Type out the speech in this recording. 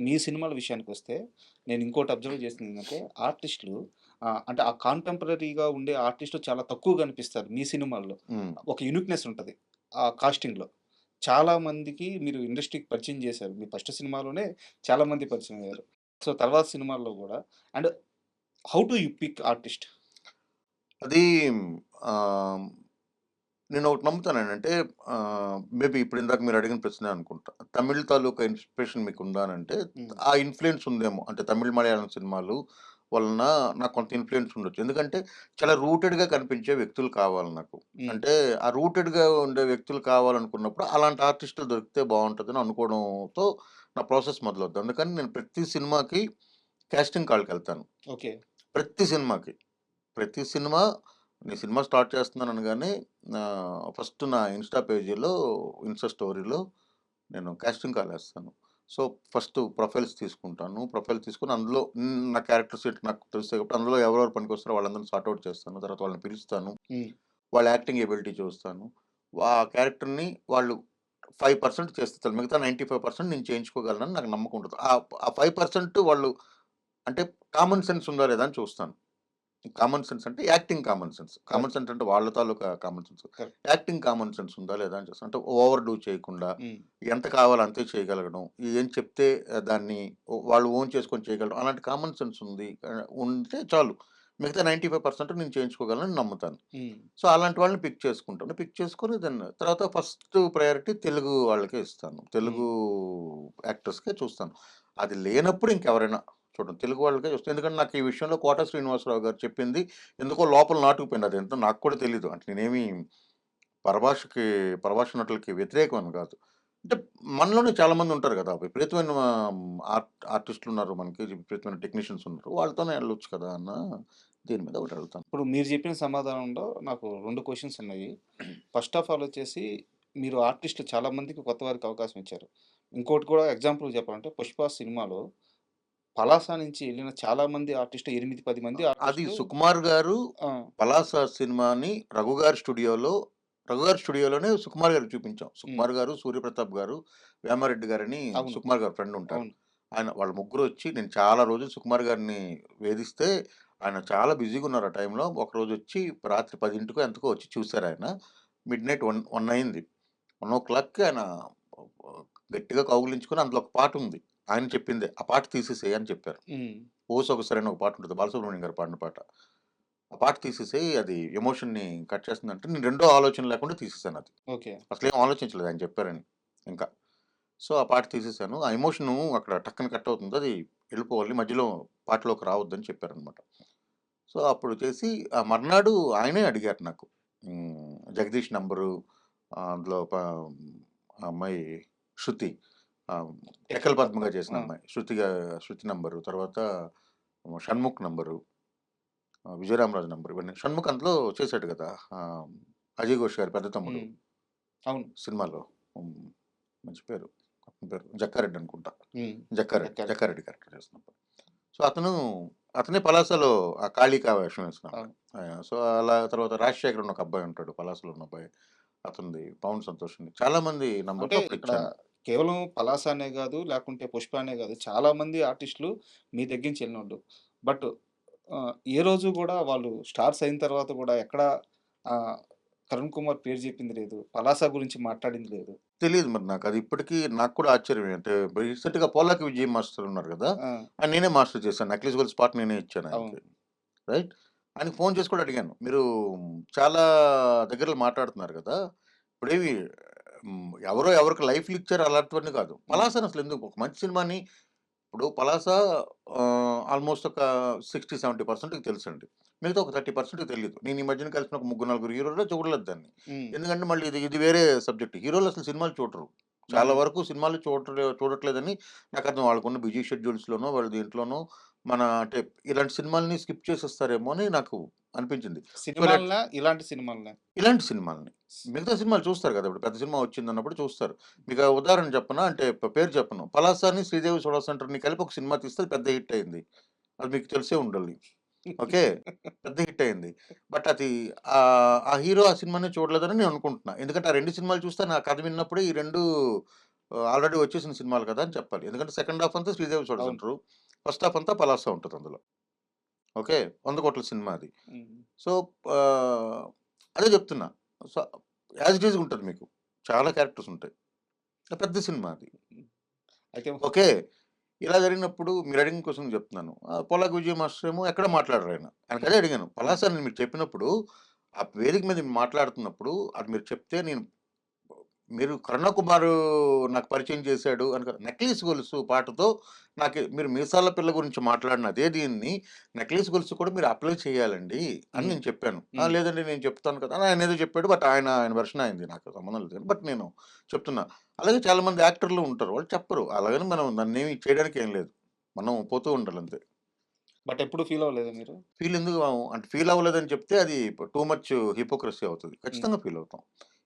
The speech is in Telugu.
మీ సినిమాల విషయానికొస్తే నేను ఇంకోటి అబ్జర్వ్ చేసిందేంటంటే ఆర్టిస్టులు అంటే ఆ కాంటెంపరరీగా ఉండే ఆర్టిస్టులు చాలా తక్కువ కనిపిస్తారు మీ సినిమాల్లో. హ్మ్. ఒక యూనిక్‌నెస్ ఉంటది. ఆ కాస్టింగ్‌లో. చాలా మందికి మీరు ఇండస్ట్రీకి పరిచయం చేశారు. మీ ఫస్ట్ సినిమాలోనే చాలా మంది పరిచయం అయ్యారు. సో, తర్వాత సినిమాల్లో గూడా and how do you pick artist? అది ఆహ్, నేనొకటి నమ్ముతానండి. అంటే మేబీ ఇప్పుడు ఇందాక మీరు అడిగిన ప్రశ్నే అనుకుంటా. తమిళ్ తాలూకా ఇన్‌స్పిరేషన్ మీకుందా అనంటే, హ్మ్. ఆ ఇన్‌ఫ్లూయెన్స్ ఉందేమో. అంటే తమిళ్, మలయాళం సినిమాలు వలన నాకు కొంత ఇన్‌ఫ్లూయెన్స్ ఉండొచ్చు. ఎందుకంటే చాలా రూటెడ్‌గా కనిపించే వ్యక్తులు కావాలి నాకు. హ్మ్. అంటే ఆ రూటెడ్‌గా ఉండే వ్యక్తులు కావాలనుకున్నప్పుడు అలాంటి ఆర్టిస్టులు దొరికితే బావుంటదని అనుకోవడంతో నా ప్రాసెస్ మొదలవుద్ది. అందుకని నేను ప్రతి సినిమాకి కాస్టింగ్ కాల్‌కెళ్తాను. ఓకే. ప్రతి సినిమాకి. ప్రతి సినిమా నేను సినిమా స్టార్ట్ చేస్తున్నాను అనగానే ఫస్ట్ నా ఇన్‌స్టా పేజీలో, ఇన్‌స్టా స్టోరీలో నేను కాస్టింగ్ కాల్ ఏస్తాను. సో, ఫస్ట్ ప్రొఫైల్స్ తీసుకుంటాను. ప్రొఫైల్ తీసుకొని అందులో నా క్యారెక్టర్స్ ఏంటి నాకు తెలుస్తాయి కాబట్టి అందులో ఎవరెవరు పనికొస్తారో వాళ్ళందరిని సార్ట్ ఔట్ చేస్తాను. తర్వాత వాళ్ళని పిలుస్తాను. హ్మ్. వాళ్ళ యాక్టింగ్ ఎబిలిటీ చూస్తాను. ఆ క్యారెక్టర్‌ని వాళ్ళు 5% చేస్తే చాలు. మిగతా 95% నేను చేయించుకోగలనని నాకు నమ్మకం ఉంటది. ఆ 5% వాళ్ళు అంటే కామన్ సెన్స్ ఉందా లేదా అని చూస్తాను. కామన్ సెన్స్ అంటే acting common sense. Common correct. Sense అంటే వాళ్ళ తాలూకా common sense. Correct. Acting common sense ఉందా లేదా అని చూస్తాను. అంటే ఓవర్ డూ చేయకుండా హ్మ్. ఎంత కావాలో అంతే చేయగలగడం. ఏం చెప్తే దాన్ని వాళ్ళు ఓన్ చేసుకొని చేయగలడం. అలాంటి కామన్ సెన్స్ ఉంది. ఉంటే చాలు. మిగతా 95% నేను చేయించుకోగలనని నమ్ముతాను. హ్మ్. సో, అలాంటి వాళ్ళని పిక్ చేసుకుంటాను. పిక్ చేసుకొని తర్వాత ఫస్ట్ ప్రయారిటీ తెలుగు వాళ్ళకే ఇస్తాను. హ్మ్. తెలుగు యాక్టర్స్‌కే చూస్తాను. అది లేనప్పుడు ఇంకెవరైనా చూడండి. తెలుగు వాళ్ళకే చూస్తాను. ఎందుకంటే నాకు ఈ విషయంలో 'కోట శ్రీనివాసరావు' గారు చెప్పింది ఎందుకో లోపల నాటుకుపోయింది. అదేంటో నాకు కూడా తెలీదు. అంటే నేనేమి పరభాషకి పరభాష నటులకి వ్యతిరేకమని కాదు. అంటే మనలోనే చాలా మంది ఉంటారు గదా! విపరీతమైన ఆర్టిస్టులున్నారు మనకి. విపరీతమైన టెక్నీషియన్స్ ఉన్నారు. వాళ్ళతోనే ఎళ్ళొచ్చు కదా! అన్న దీని మీద ఒకటి అడుగుతాను. ఇప్పుడు మీరు చెప్పిన సమాధానంలో నాకు 2 క్వెషన్స్ ఉన్నాయి. ఫస్ట్ ఆఫ్ ఆల్ వచ్చేసి మీరు ఆర్టిస్ట్‌లు చాలా మందికి కొత్త వారికి అవకాశం ఇచ్చారు. ఇంకోటి కూడా ఎగ్జాంపుల్ చెప్పాలంటే 'పుష్ప' సినిమాలో పలాస నుంచి ఎళ్ళిన చాలా మంది ఆర్టిస్ట్‌లు 8, 10 మంది అది ఆర్టిస్ట్‌లు. సుకుమార్ గారు ఆ! 'పలాస' సినిమాని రఘుగారి స్టూడియోలోనే సుకుమార్ గారికి చూపించాం. హ్మ్. సుకుమార్ గారు, సూర్యప్రతాప్ గారు, వేమారెడ్డి గారని అవును. సుకుమార్ గారి ఫ్రెండ్ ఉంటారు. అవును. ఆయన వాళ్ళ ముగ్గురొచ్చి నేను చాలా రోజులు సుకుమార్ గారిని వేధిస్తే, ఆయన చాలా బిజీగా ఉన్నారు ఆ టైంలో. ఒకరోజొచ్చి రాత్రి 10కో ఎంతకో వచ్చి చూసారాయన. మిడ్‌నైట్ 1 అయింది. 1:00కి ఆయన గట్టిగా కౌగిలించుకొని అందులో ఒక పాటుంది. ఆయన చెప్పిందే. "ఆ పాట తీసేసేయి" అని చెప్పారు. హ్మ్. 'ఓ సొగసరి' అని ఒక పాటుంటది. బాలసుబ్రహ్మణ్యం గారు పాడిన పాట. ఆ పాట తీసేసేయి అది ఎమోషన్‌ని కట్ చేస్తుందంటే నేను రెండో ఆలోచన లేకుండా తీసేసానది. ఓకే. అసలేం ఆలోచించలేదు ఆయన చెప్పారని ఇంకా. సో, ఆ పాట తీసేసాను. ఆ ఎమోషను అక్కడ టక్కన కట్ అవుతుంది. అది ఎళ్ళిపోవాలి. మధ్యలో పాటలోకి రావద్దని చెప్పారనమాట. సో, అప్పుడు చేసి ఆ మర్నాడు ఆయనే అడిగారు నాకు. 'జగదీష్' నంబరు అందులో ఆ అమ్మాయి 'శృతి' ఆహ్, 'టెక్కల 'టెక్కలి పద్మగా' పద్మ'. చేసిన ఆ! అమ్మాయి. 'శృతి' నంబరు. తర్వాత 'షణ్ముఖ్' నంబరు. 'విజయరామరాజు' నంబర్ ఇవన్నీ. 'షణ్ముఖ్' అందులో చేసాడు గదా! ఆహ్, 'అజయ్ ఘోష్' గారి పెద్ద తమ్ముడు హ్మ్. అవును. సినిమాలో. హ్మ్. మంచి పేరు. అతని పేరు జక్కారెడ్డి అనుకుంటా. హ్మ్. జక్కారెడ్డి. ఎక్కారెడ్డి. జక్కారెడ్డి క్యారెక్టర్ చేస్తున్నప్పుడు. సో, అతనే పలాసలో ఆ కాళికా వేషం వేసిన అమ్మాయి. అవును. సో, అలా తర్వాత 'రాజశేఖర్' అని ఒక అబ్బాయి ఉంటాడు. పలాసలో ఉన్న అబ్బాయి. అతనిది 'పవన్ సంతోష్' ఉంది. చాలా మంది అంటే నంబర్‌లు ఇక్కడ అప్పుడిచ్చాను. కేవలం 'పలాస' అనే గాదు, లేకుంటే 'పుష్ప' అనే గాదు. చాలా మంది ఆర్టిస్ట్‌లు మీ దగ్గర నుంచి ఎళ్ళినోళ్ళు. బట్ ఏ రోజు గూడా వాళ్ళు స్టార్స్ అయిన తర్వాత గూడా ఎక్కడ ఆహ్, 'తరుణ్ కుమార్' పేరు జెప్పింది లేదు. 'పలాస' గురించి మాట్లాడింది లేదు. తెలీదు మరి నాకు. అది ఇప్పటికి నాకు కూడా ఆశ్చర్యమే. అంటే రీసెంట్‌గా 'పోలాకి విజయ్' మాస్టర్ ఉన్నారు గదా! ఆ! నేనే మాస్టర్ చేశాను. 'నక్లీస్ గోల్డ్' స్పాట్ నేనే ఇచ్చాను అవును. ఆయనకి. రైట్. ఆయనకి ఫోను చేసి కూడా అడిగాను. మీరు చాలా దగ్గరలో మాట్లాడుతున్నారు గదా! ఇప్పుడేమి ఎవరో ఎవరికి లైఫ్‌లిచ్చారు అలాంటివన్నీ కాదు. హ్మ్. 'పలాస'ని అసలెందుకు ఒక మంచి సినిమాని ఇప్పుడు 'పలాస' ఆల్‌మోస్ట్ ఒక 60, 70% తెలుసండి. మిగతా ఒక 30% తెలీదు. నేను ఈ మధ్యన కలిసిన ఒక ముగ్గురు, నలుగురు హీరోల్లో చూడలేదు దాన్ని. హ్మ్. ఎందుకంటే మళ్ళీ ఇది వేరే సబ్జెక్ట్. హీరోలు అసలు సినిమాలు చూడరు. చాలా హ్మ్. వరకు సినిమాలు చూడట్లేదని నాకర్థం. వాళ్ళకున్న బిజీ షెడ్యూల్స్‌లోనో, వాళ్ళ దీంట్లోనో అంటే ఇలాంటి సినిమాలని స్కిప్ చేసేస్తారేమో అని నాకు అనిపించింది. ఒకవేళ సినిమాలనా? ఇలాంటి సినిమాలనా? ఇలాంటి సినిమాలని. మిగతా సినిమాలు చూస్తారు గదా! ఇప్పుడు పెద్ద సినిమా వచ్చిందన్నప్పుడు చూస్తారు. మీకా ఉదాహరణ చెప్పనా? అంటే పేరు చెప్పను. 'పలాసాని', 'శ్రీదేవి సోడా సెంటర్‌ని' కలిపి ఒక సినిమా తీస్తే అది పెద్ద హిట్ అయింది. అది మీకు తెలిసే ఉండాలి. ఓకే. పెద్ద హిట్ అయింది. బట్ అది ఆ హీరో ఆ సినిమాని చూడలేదని నేను అనుకుంటున్నా. ఎందుకంటే ఆ 2 సినిమాలు చూస్తే నా కథ విన్నప్పుడే ఈ 2 ఆల్రెడీ వచ్చేసిన సినిమాలు కదా! అని చెప్పాలి. ఎందుకంటే సెకండ్ హాఫ్ అంతా 'శ్రీదేవి అవును. చూడసంటారు.' ఫస్ట్ హాఫ్ అంతా 'పలాస' ఉంటది అందులో. ఓకే. 100,00,00,000 సినిమా అది. హ్మ్. సో, ఆహ్, అదే చెప్తున్నా. సో, యాజ్ ఇట్ ఈజ్‌గా ఉంటది మీకు. చాలా క్యారెక్టర్స్ ఉంటాయి. పెద్ద సినిమా అది. హ్మ్. అయితే ఓకే. ఇలా జరిగినప్పుడు మీరడిగిన క్వెషన్ చెప్తున్నాను. పొలాకు విజయ మాస్టర్ ఏమో ఎక్కడ మాట్లాడరాయన. ఆయనకదే అడిగాను. హ్మ్. పలాస అని మీరు చెప్పినప్పుడు, ఆ వేదిక మీద మాట్లాడుతున్నప్పుడు అది మీరు చెప్తే నేను మీరు 'కరుణ కుమారు' నాకు పరిచయం చేశాడు అని కాదు. 'నక్లీస్ గొలుసు' పాటతో మీరు 'మీసాల పిల్ల' గురించి మాట్లాడిన అదే దీన్ని 'నక్లీస్ గొలుసు' కూడా మీరు అప్లై చేయాలండి అని హ్మ్. నేను చెప్పాను. హ్మ్. లేదండి నేను చెప్తాను కదా! అని ఆయనేదో చెప్పాడు. బట్ ఆయన వెర్షన్ ఆయనది. నాకు సంబంధం లేదు. బట్ నేను చెప్తున్నా. అలాగే చాలామంది యాక్టర్లు ఉంటారు. వాళ్ళు చెప్పరు. అలాగని మనం నన్నేమి చేయడానికి ఏం లేదు. మనం పోతూ ఉండాలంతే. బట్ ఎప్పుడు ఫీల్ అవ్వలేదా మీరు? ఫీల్ ఎందుకు అవ్వం? అంటే ఫీల్ అవ్వలేదని చెప్తే అది టూ మచ్ హిపోక్రసీ అవుతది. హ్మ్. ఖచ్చితంగా ఫీల్ అవుతాం.